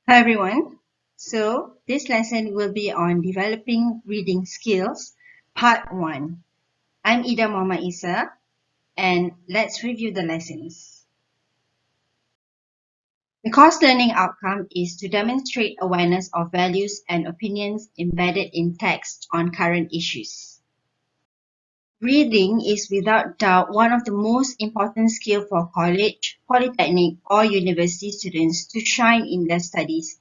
Hi everyone. So this lesson will be on developing reading skills, part 1. I'm Ida Mama Isa and let's review the lessons. The course learning outcome is to demonstrate awareness of values and opinions embedded in text on current issues. Reading is without doubt one of the most important skills for college, polytechnic or university students to shine in their studies.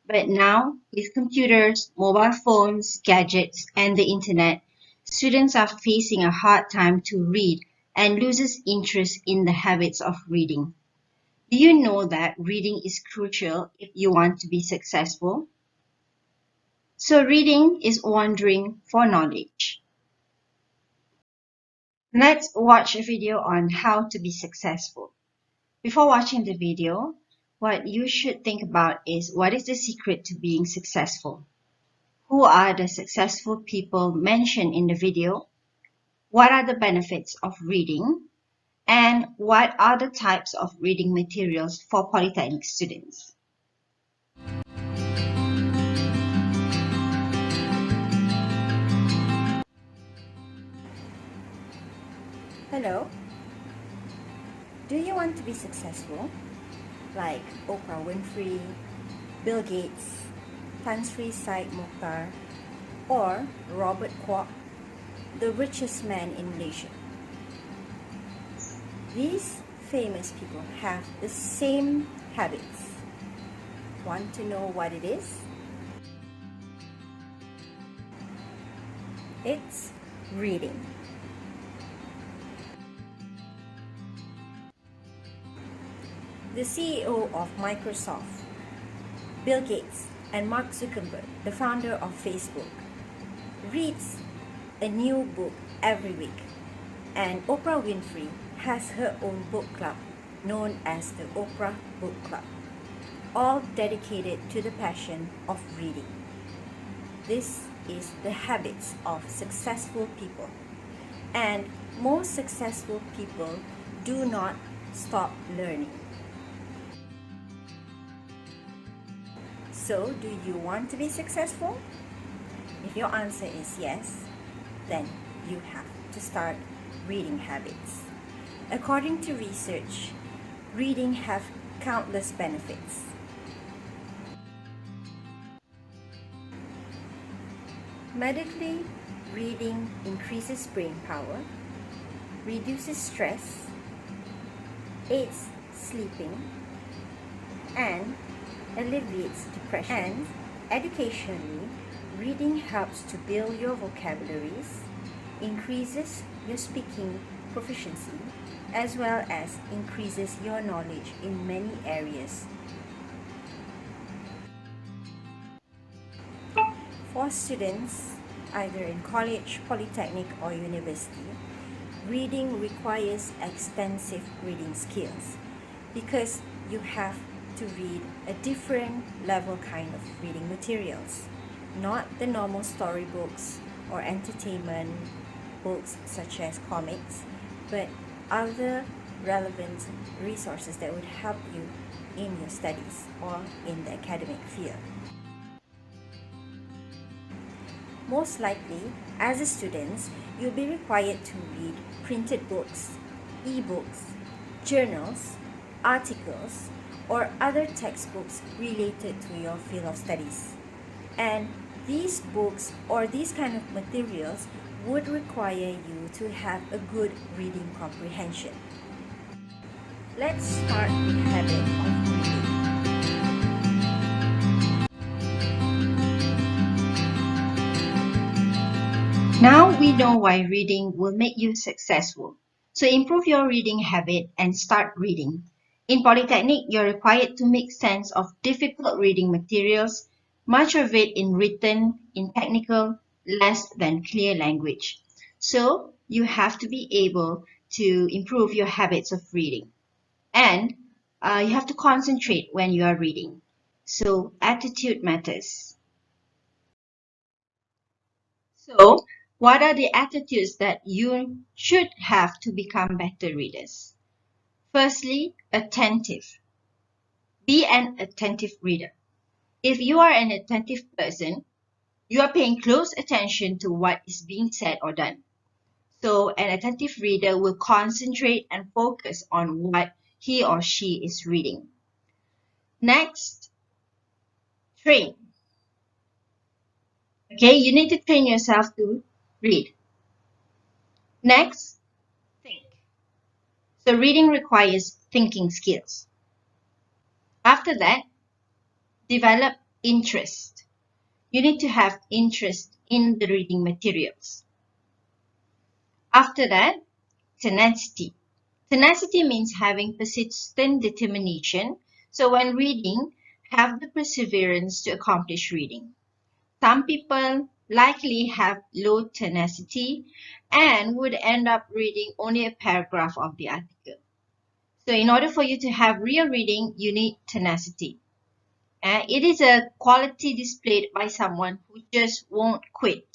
But now, with computers, mobile phones, gadgets, and the internet, students are facing a hard time to read and loses interest in the habits of reading. Do you know that reading is crucial if you want to be successful? So reading is wandering for knowledge. Let's watch a video on how to be successful. Before watching the video, what you should think about is what is the secret to being successful? Who are the successful people mentioned in the video? What are the benefits of reading? And what are the types of reading materials for polytechnic students? Hello. Do you want to be successful? Like Oprah Winfrey, Bill Gates, Tan Sri Said Mokhtar, or Robert Kwok, the richest man in Malaysia? These famous people have the same habits. Want to know what it is? It's reading. The CEO of Microsoft, Bill Gates, and Mark Zuckerberg, the founder of Facebook, reads a new book every week. And Oprah Winfrey has her own book club known as the Oprah Book Club, all dedicated to the passion of reading. This is the habits of successful people. And most successful people do not stop learning. So, do you want to be successful? If your answer is yes, then you have to start reading habits. According to research, reading have countless benefits. Medically, reading increases brain power, reduces stress, aids sleeping, and alleviates depression. And educationally, reading helps to build your vocabularies, increases your speaking proficiency, as well as increases your knowledge in many areas. For students, either in college, polytechnic, or university, reading requires extensive reading skills because you have to read a different level kind of reading materials, not the normal storybooks or entertainment books such as comics, but other relevant resources that would help you in your studies or in the academic field. Most likely, as a student, you'll be required to read printed books, e-books, journals, articles, or other textbooks related to your field of studies. And these books or these kind of materials would require you to have a good reading comprehension. Let's start the habit of reading. Now we know why reading will make you successful. So improve your reading habit and start reading. In Polytechnic, you're required to make sense of difficult reading materials, much of it in written, in technical, less than clear language. So you have to be able to improve your habits of reading. And you have to concentrate when you are reading. So attitude matters. So, what are the attitudes that you should have to become better readers? Firstly, attentive. Be an attentive reader. If you are an attentive person, you are paying close attention to what is being said or done. So an attentive reader will concentrate and focus on what he or she is reading. Next, train. Okay, you need to train yourself to read. Next, think. So reading requires thinking skills. After that, develop interest. You need to have interest in the reading materials. After that, tenacity. Tenacity means having persistent determination. So when reading, have the perseverance to accomplish reading. Some people likely have low tenacity and would end up reading only a paragraph of the article. So in order for you to have real reading, you need tenacity. It is a quality displayed by someone who just won't quit.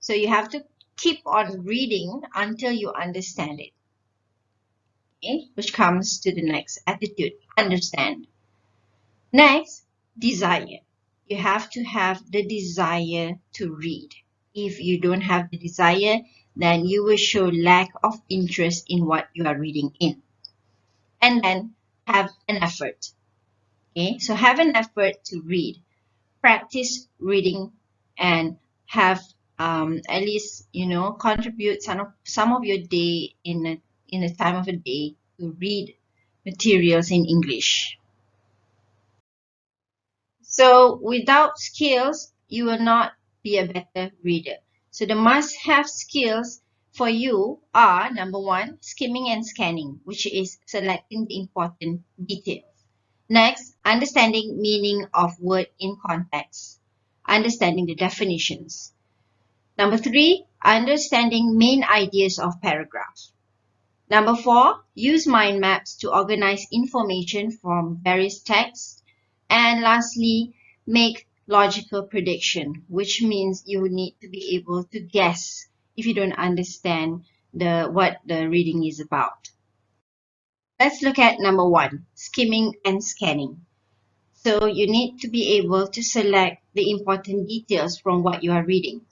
So you have to keep on reading until you understand it. Okay? Which comes to the next attitude, understand. Next, desire. You have to have the desire to read. If you don't have the desire, then you will show lack of interest in what you are reading in. And then have an effort. Okay, so have an effort to read. Practice reading and have at least contribute some of your day in a time of a day to read materials in English. So without skills, you will not be a better reader. So the must-have skills for you are, number one, skimming and scanning, which is selecting the important details. Next, understanding meaning of word in context, understanding the definitions. Number three, understanding main ideas of paragraphs. Number four, use mind maps to organize information from various texts. And lastly, make logical prediction, which means you need to be able to guess if you don't understand what the reading is about. Let's look at number one, skimming and scanning. So you need to be able to select the important details from what you are reading.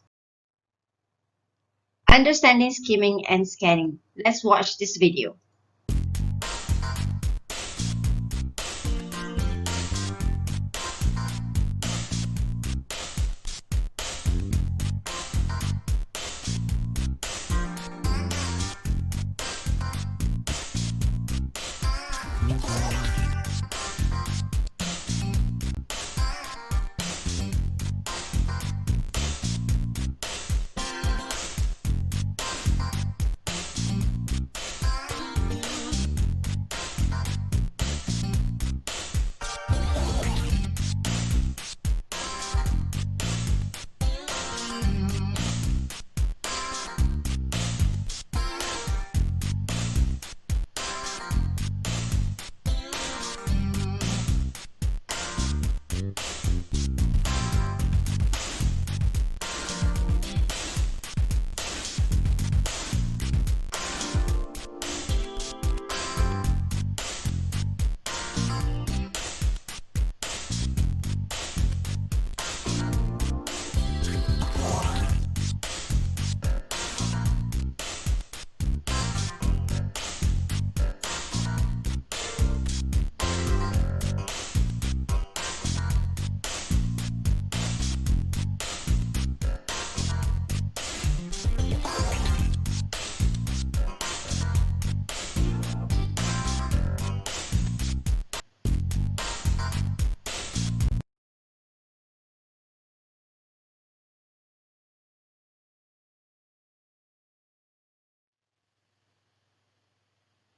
Understanding skimming and scanning. Let's watch this video.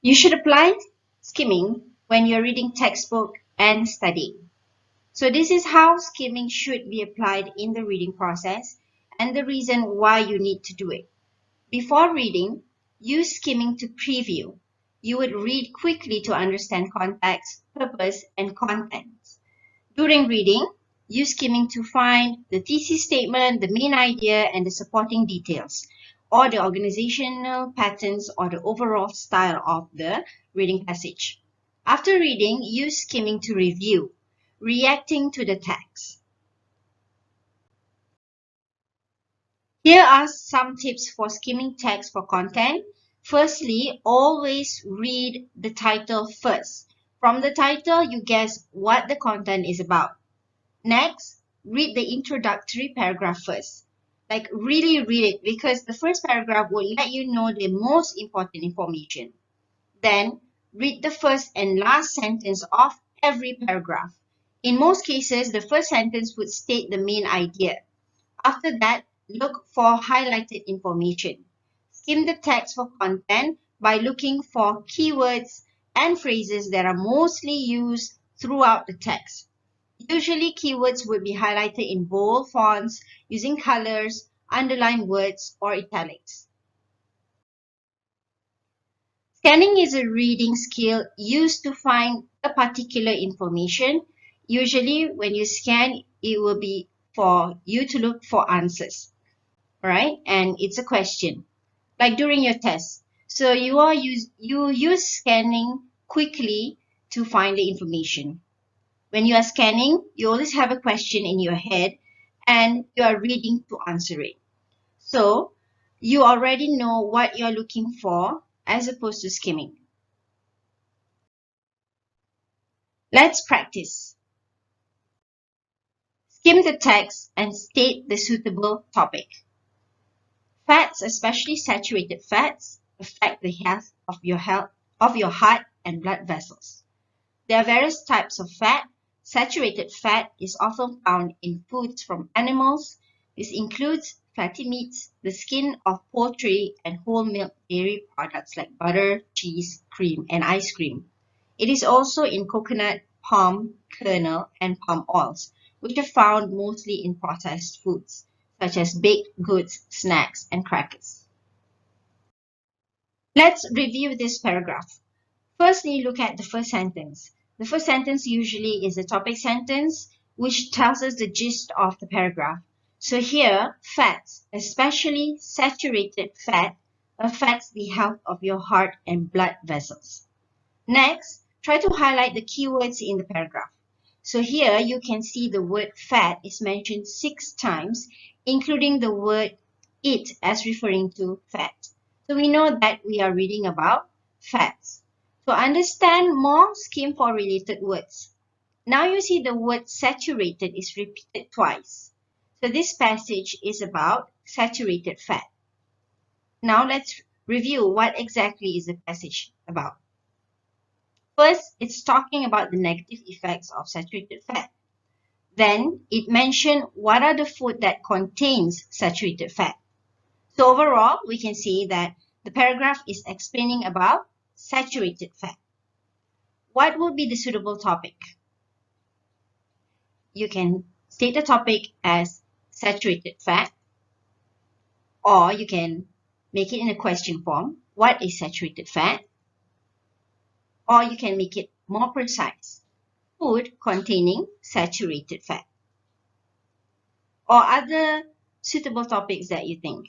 You should apply skimming when you're reading textbook and studying. So this is how skimming should be applied in the reading process and the reason why you need to do it. Before reading, use skimming to preview. You would read quickly to understand context, purpose, and contents. During reading, use skimming to find the thesis statement, the main idea, and the supporting details, or the organizational patterns or the overall style of the reading passage. After reading, use skimming to review, reacting to the text. Here are some tips for skimming text for content. Firstly, always read the title first. From the title, you guess what the content is about. Next, read the introductory paragraph first. Like really read it because the first paragraph will let you know the most important information. Then, read the first and last sentence of every paragraph. In most cases, the first sentence would state the main idea. After that, look for highlighted information. Skim the text for content by looking for keywords and phrases that are mostly used throughout the text. Usually, keywords would be highlighted in bold fonts using colors, underlined words, or italics. Scanning is a reading skill used to find a particular information. Usually, when you scan, it will be for you to look for answers, right? And it's a question, like during your test. So you use scanning quickly to find the information. When you are scanning, you always have a question in your head and you are reading to answer it. So you already know what you're looking for as opposed to skimming. Let's practice. Skim the text and state the suitable topic. Fats, especially saturated fats, affect the health of your heart and blood vessels. There are various types of fat. Saturated fat is often found in foods from animals. This includes fatty meats, the skin of poultry, and whole milk dairy products like butter, cheese, cream, and ice cream. It is also in coconut, palm kernel, and palm oils, which are found mostly in processed foods, such as baked goods, snacks, and crackers. Let's review this paragraph. Firstly, look at the first sentence. The first sentence usually is a topic sentence, which tells us the gist of the paragraph. So here, fats, especially saturated fat, affects the health of your heart and blood vessels. Next, try to highlight the keywords in the paragraph. So here you can see the word fat is mentioned 6 times, including the word it as referring to fat. So we know that we are reading about fats. To understand more, skim for related words. Now you see the word saturated is repeated twice. So this passage is about saturated fat. Now let's review what exactly is the passage about. First, it's talking about the negative effects of saturated fat. Then, it mentioned what are the food that contains saturated fat. So overall, we can see that the paragraph is explaining about saturated fat. What would be the suitable topic? You can state the topic as saturated fat, or you can make it in a question form. What is saturated fat? Or you can make it more precise. Food containing saturated fat. Or other suitable topics that you think.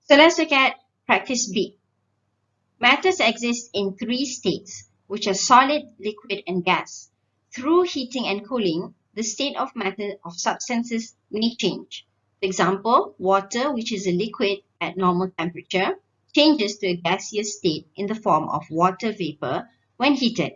So let's look at practice B. Matters exist in 3 states, which are solid, liquid, and gas. Through heating and cooling, the state of matter of substances may change. For example, water, which is a liquid at normal temperature, changes to a gaseous state in the form of water vapor when heated.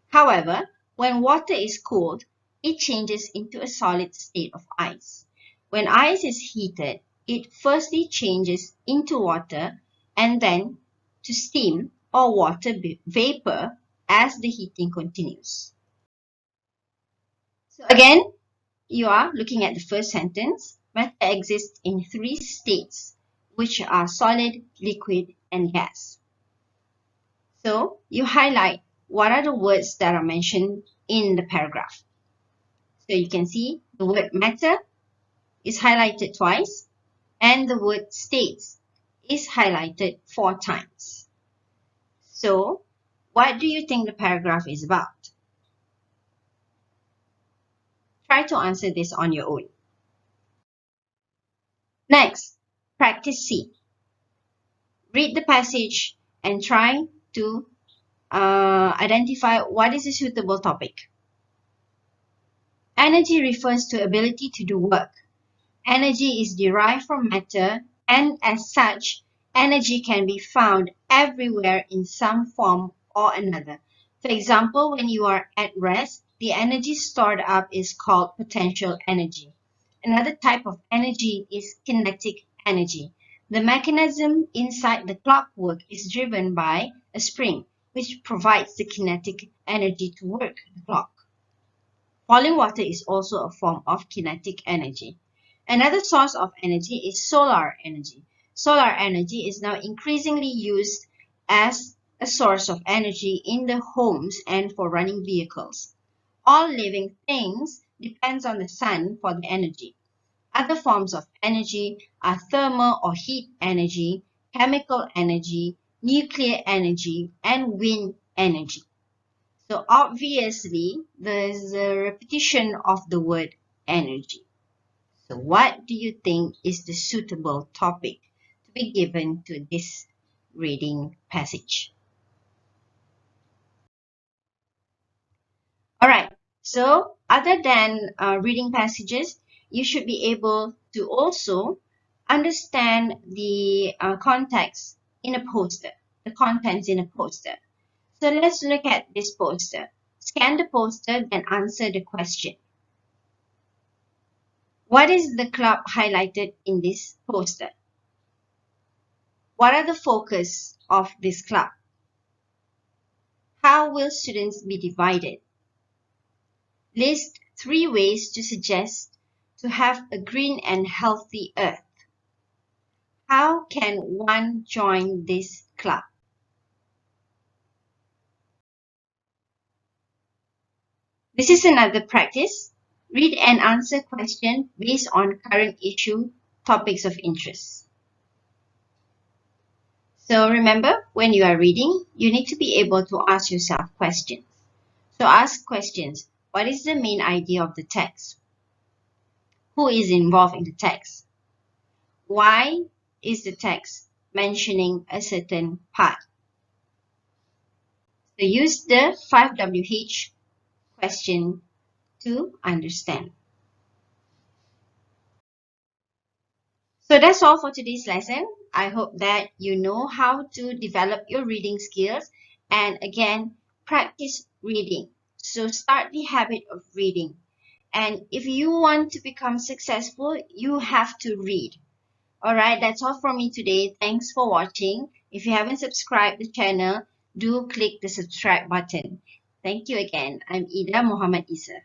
However, when water is cooled, it changes into a solid state of ice. When ice is heated, it firstly changes into water and then to steam or water vapor as the heating continues. So again, you are looking at the first sentence. Matter exists in 3 states, which are solid, liquid, and gas. So you highlight what are the words that are mentioned in the paragraph. So you can see the word matter is highlighted twice and the word states is highlighted 4 times. So what do you think the paragraph is about? Try to answer this on your own. Next, practice C. Read the passage and try to identify what is a suitable topic. Energy refers to ability to do work. Energy is derived from matter, and as such, energy can be found everywhere in some form or another. For example, when you are at rest, the energy stored up is called potential energy. Another type of energy is kinetic energy. The mechanism inside the clockwork is driven by a spring, which provides the kinetic energy to work the clock. Boiling water is also a form of kinetic energy. Another source of energy is solar energy. Solar energy is now increasingly used as a source of energy in the homes and for running vehicles. All living things depends on the sun for the energy. Other forms of energy are thermal or heat energy, chemical energy, nuclear energy, and wind energy. So obviously, there's a repetition of the word energy. So what do you think is the suitable topic to be given to this reading passage? All right. So other than reading passages, you should be able to also understand the context in a poster, the contents in a poster. So let's look at this poster. Scan the poster, then answer the question. What is the club highlighted in this poster? What are the focus of this club? How will students be divided? List 3 ways to suggest to have a green and healthy earth. How can one join this club? This is another practice. Read and answer question based on current issue topics of interest. So remember, when you are reading, you need to be able to ask yourself questions. So ask questions. What is the main idea of the text? Who is involved in the text? Why is the text mentioning a certain part? So use the 5WH question to understand. So that's all for today's lesson. I hope that you know how to develop your reading skills and again, practice reading. So start the habit of reading. And if you want to become successful, you have to read. Alright, that's all from me today. Thanks for watching. If you haven't subscribed the channel, do click the subscribe button. Thank you again. I'm Ida Muhammad Isa.